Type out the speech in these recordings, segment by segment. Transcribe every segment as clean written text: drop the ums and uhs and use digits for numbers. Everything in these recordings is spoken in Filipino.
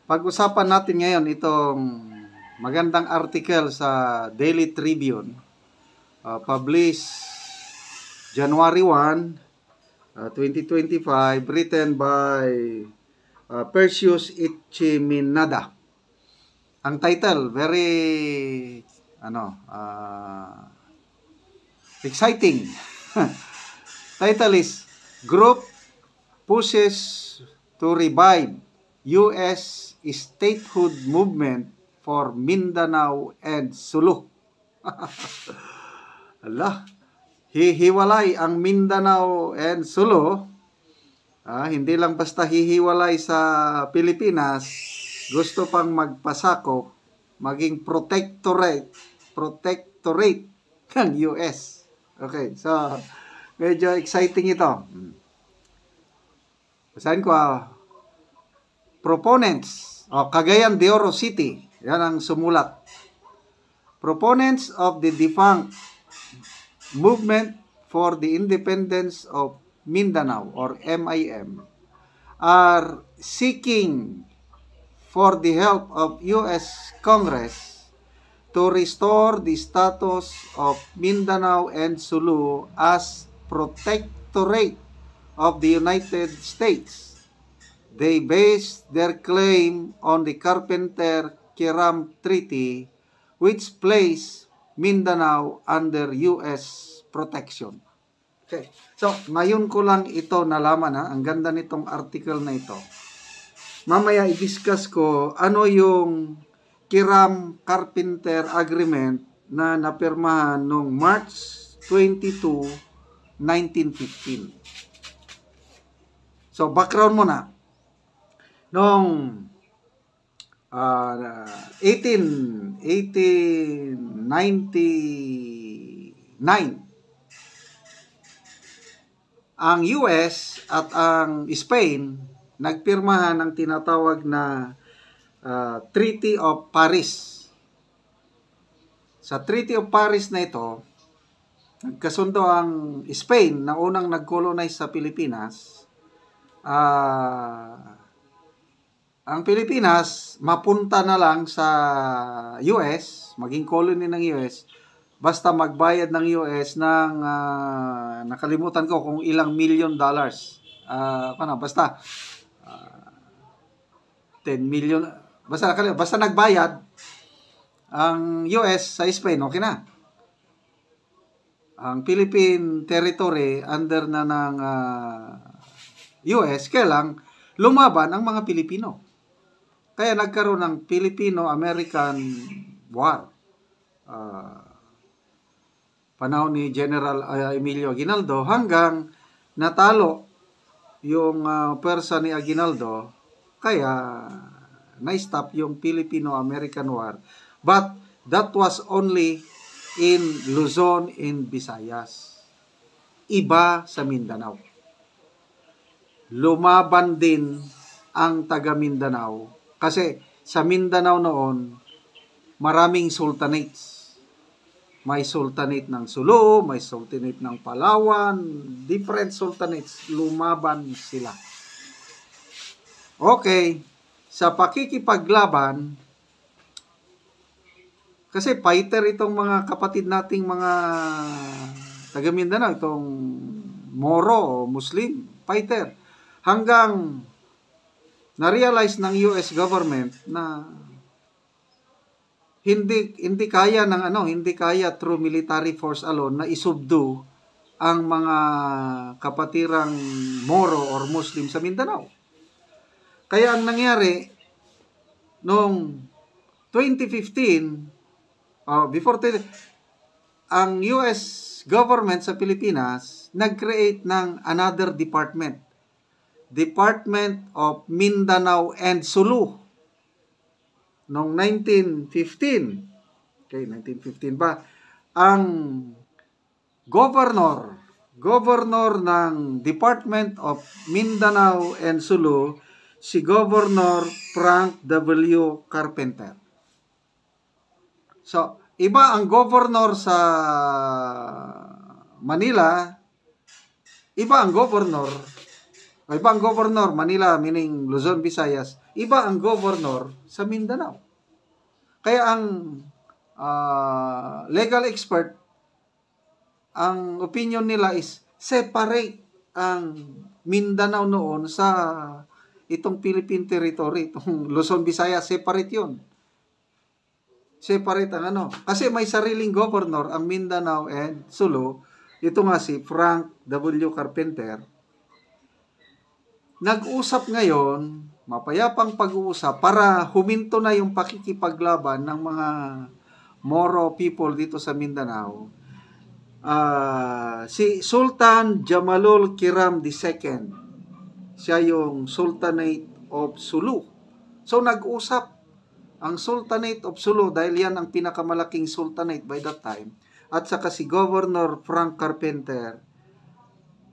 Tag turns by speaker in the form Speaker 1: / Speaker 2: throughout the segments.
Speaker 1: Pag-usapan natin ngayon itong magandang article sa Daily Tribune, published January 1, 2025, written by Perseus Ichiminada. Ang title, very exciting. Title is Group Pushes to Revive U.S. Statehood Movement for Mindanao and Sulu. Allah, hihiwalay ang Mindanao and Sulu. Hindi lang basta hihiwalay sa Pilipinas, gusto pang magpasakop, maging protectorate ng US. Okay, so medyo exciting ito. Basahin ko, proponents of Cagayan de Oro City, yan ang sumulat. Proponents of the defunct Movement for the Independence of Mindanao, or MIM, are seeking for the help of U.S. Congress to restore the status of Mindanao and Sulu as protectorate of the United States. They based their claim on the Carpenter-Kiram Treaty, which placed Mindanao under U.S. protection. Okay. So, ngayon ko lang ito nalaman, Ang ganda nitong article na ito. Mamaya i-discuss ko ano yung Kiram-Carpenter Agreement na napirmahan noong March 22, 1915. So, background muna. Noong 1899, ang US at ang Spain nagpirmahan ng tinatawag na Treaty of Paris. Sa Treaty of Paris na ito, nagkasundo ang Spain na unang nag-colonize sa Pilipinas. Ang Pilipinas mapunta na lang sa US, maging colony ng US, basta magbayad ng US ng nakalimutan ko kung ilang $1 million. Basta 10 million, basta nagbayad ang US sa Spain, okay na. Ang Philippine territory under na ng US, kaya lang lumaban ang mga Pilipino. Kaya nagkaroon ng Filipino-American War. Panahon ni General Emilio Aguinaldo, hanggang natalo yung pwersa ni Aguinaldo, kaya na-stop yung Filipino-American War. But that was only in Luzon and Visayas. Iba sa Mindanao. Lumaban din ang taga Mindanao kasi sa Mindanao noon maraming sultanates. May sultanate ng Sulu, may sultanate ng Palawan, different sultanates, lumaban sila. Okay, sa pakikipaglaban, kasi fighter itong mga kapatid nating mga taga Mindanao, itong Moro o Muslim, fighter. Hanggang na-realize ng US government na hindi kaya through military force alone na isubdu ang mga kapatirang Moro or Muslim sa Mindanao. Kaya ang nangyari noong 2015, ang US government sa Pilipinas nag-create ng another department. Department of Mindanao and Sulu. Noong 1915. Okay, 1915 pa. Ang governor ng Department of Mindanao and Sulu, si Governor Frank W. Carpenter. So, iba ang governor sa Manila, ibang governor, Manila, meaning Luzon, Visayas, iba ang governor sa Mindanao. Kaya ang legal expert, ang opinion nila is separate ang Mindanao noon sa itong Philippine territory, itong Luzon, Visayas, separate yun. Separate ang ano. Kasi may sariling governor ang Mindanao and Sulu. Ito nga si Frank W. Carpenter. Nag-usap ngayon, mapayapang pag-uusap para huminto na yung pakikipaglaban ng mga Moro people dito sa Mindanao. Si Sultan Jamalul Kiram II. Siya yung Sultanate of Sulu. So nag-usap ang Sultanate of Sulu dahil yan ang pinakamalaking sultanate by that time. At saka si Governor Frank Carpenter,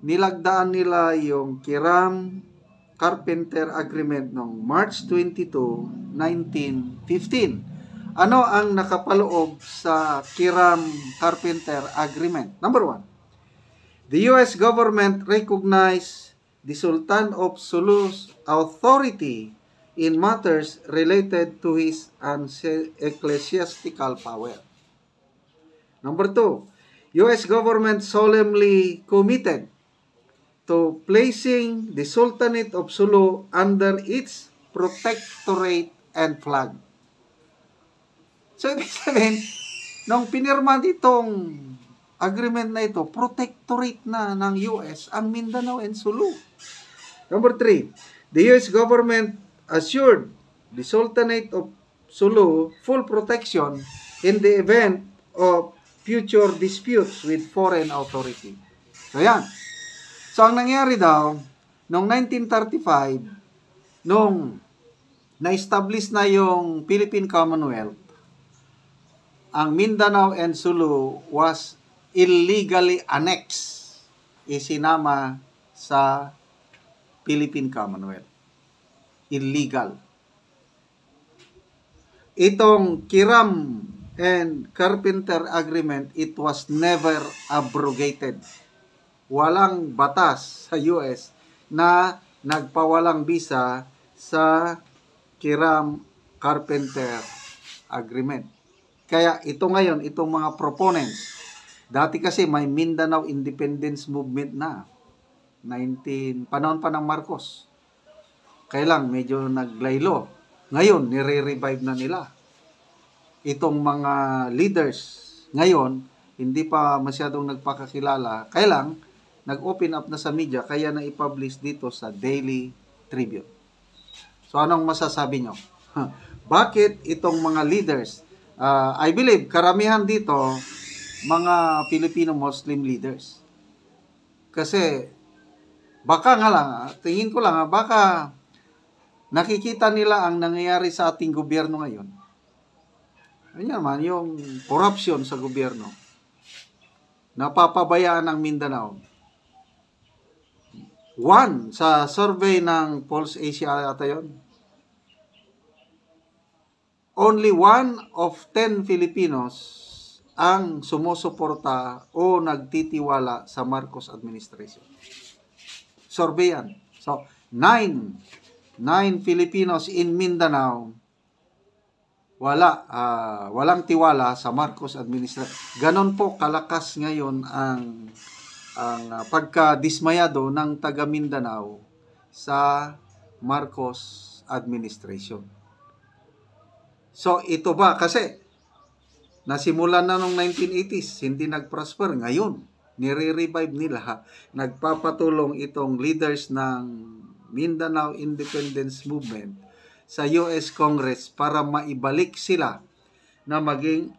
Speaker 1: nilagdaan nila yung Kiram-Carpenter Agreement noong March 22, 1915. Ano ang nakapaloob sa Kiram-Carpenter Agreement? Number 1, the U.S. government recognized the Sultan of Sulu's authority in matters related to his ecclesiastical power. Number 2, U.S. government solemnly committed to placing the Sultanate of Sulu under its protectorate and flag. So, ibig sabihin, nung pinirma ditong agreement na ito, protectorate na ng U.S. ang Mindanao and Sulu. Number 3, the U.S. government assured the Sultanate of Sulu full protection in the event of future disputes with foreign authority. So, yan. So, ang nangyari daw, noong 1935, nung na-establish na yung Philippine Commonwealth, ang Mindanao and Sulu was illegally annexed, isinama sa Philippine Commonwealth. Illegal. Itong Kiram and Carpenter Agreement, it was never abrogated. Walang batas sa US na nagpawalang bisa sa Kiram-Carpenter Agreement. Kaya ito ngayon, itong mga proponents, dati kasi may Mindanao Independence Movement na, panahon pa ng Marcos. Kaya lang, medyo naglaylo. Ngayon, nire-revive na nila. Itong mga leaders, ngayon, hindi pa masyadong nagpakakilala. Kaya lang, nag-open up na sa media, kaya na i-publish dito sa Daily Tribune. So, anong masasabi nyo? Bakit itong mga leaders, I believe, karamihan dito, mga Filipino Muslim leaders. Kasi, baka nga lang, tingin ko lang, baka nakikita nila ang nangyayari sa ating gobyerno ngayon. Ano naman, yung corruption sa gobyerno. Napapabayaan ng Mindanao. Sa survey ng Pulse Asia ata yun, only 1 of 10 Filipinos ang sumusuporta o nagtitiwala sa Marcos administration. Survey yan. So, 9 Filipinos in Mindanao walang tiwala sa Marcos administration. Ganon po kalakas ngayon ang pagkadismayado ng taga Mindanao sa Marcos administration. So ito ba kasi nasimulan na noong 1980s, hindi nag-prosper. Ngayon, nire-revive nila. Nagpapatulong itong leaders ng Mindanao Independence Movement sa US Congress para maibalik sila na maging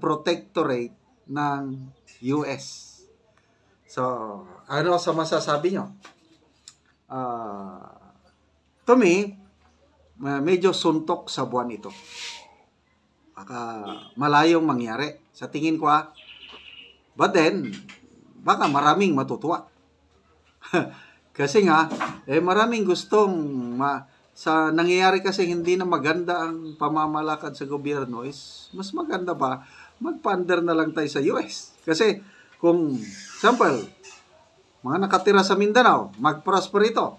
Speaker 1: protectorate ng US. So, ano sa masasabi nyo? To me, medyo suntok sa buwan ito. Baka malayong mangyari. Sa tingin ko But then, baka maraming matutuwa. Kasi nga, maraming gustong sa nangyayari kasi hindi na maganda ang pamamalakad sa gobyerno is mas maganda ba magpa-under na lang tayo sa US. Kasi kung, example, mga nakatira sa Mindanao, mag-prosper ito,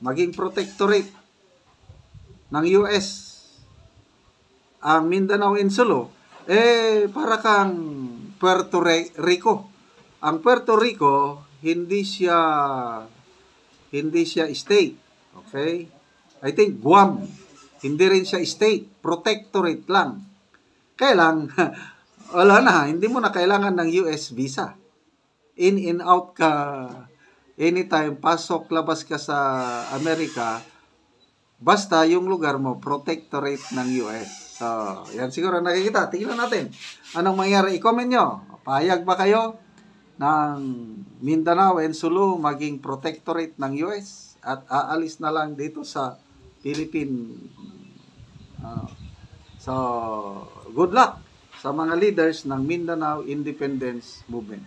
Speaker 1: maging protectorate. ng US ang Mindanao Insulo, para kang Puerto Rico. Ang Puerto Rico, hindi siya state. Okay? I think Guam, hindi rin siya state. Protectorate lang. Kaya lang, wala na, hindi mo na kailangan ng US visa. In and out ka anytime, pasok, labas ka sa Amerika, basta yung lugar mo, protectorate ng US. So, yan siguro nakikita. Tingnan natin. Anong mangyari? I-comment nyo. Payag ba kayo ng Mindanao and Sulu maging protectorate ng US at aalis na lang dito sa Philippine? So, good luck sa mga leaders ng Mindanao Independence Movement.